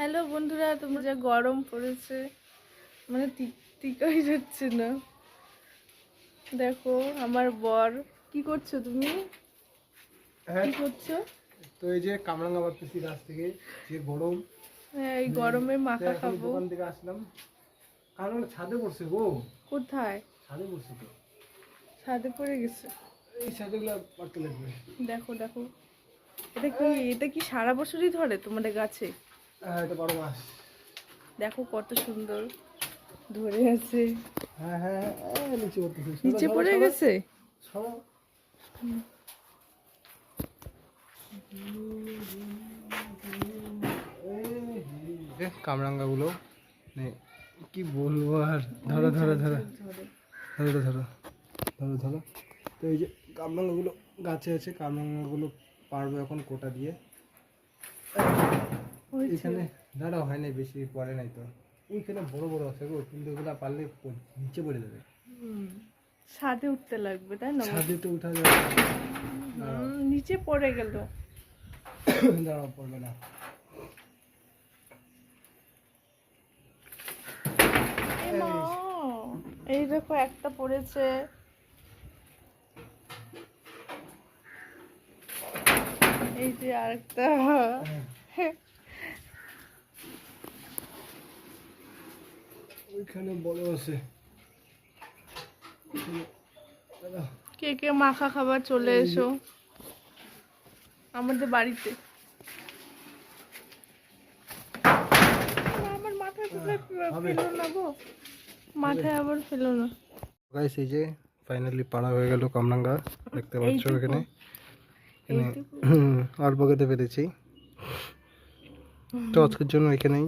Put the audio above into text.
Hello বন্ধুরা, তোমরা যা গরম পড়েছে মানে টিকাই যাচ্ছে না। দেখো আমার বর কি করছো তুমি? কি করছো? তো এই যে কামরাঙ্গা পাচ্ছি গাছ থেকে, যে গরম। হ্যাঁ, এই গরমে মাখা খাবো। দোকান থেকে আসলাম, কারণ ছাদে পড়ছে গো। কোথায়? ছাদে পড়ছে তো, ছাদে পড়ে গেছে। এই ছাদেগুলো পারতে লাগবে। দেখো দেখো, এটা কি সারা বছরই ধরে তোমাদের গাছে? হ্যাঁ, এটা 12 মাস। দেখো কত সুন্দর ধরে আছে। হ্যাঁ হ্যাঁ হ্যাঁ, নিচে পড়তেছে, নিচে পড়ে গেছে। কামরাঙ্গা গুলো কি বলবো আর। ধরো ধরো ধরো ধরো ধরো ধরো ধরো। তো এই যে কামরাঙ্গা গুলো গাছে আছে, কামরাঙ্গা গুলো পারবো এখন কোটা দিয়ে। এখানে দাঁড়াও, হয় নাই, বেশি পড়ে নাই তো। ওইখানে বড় বড় আছে গো, কিন্তু ওগুলা পারলে নিচে পড়ে যাবে। ছাদে উঠতে লাগবে, তাই না? ছাদে তো উঠা যাবে, নিচে পড়ে গেল। দাঁড়াও, পড়বে না। এই দেখো একটা পড়েছে। এই যে আরেকটা। ওইখানে বড় আছে। কে কে মাখা খাবার চলে এসো আমাদের বাড়িতে। আমার মাথায় ফেলো না গো, মাথায় আবার ফেলো না। গাইস, এই যে ফাইনালি পাড়া হয়ে গেল কামরাঙ্গা, দেখতে পাচ্ছ এখানে। অল্প খেতে পেরেছি তো, আজকের জন্য এখানেই।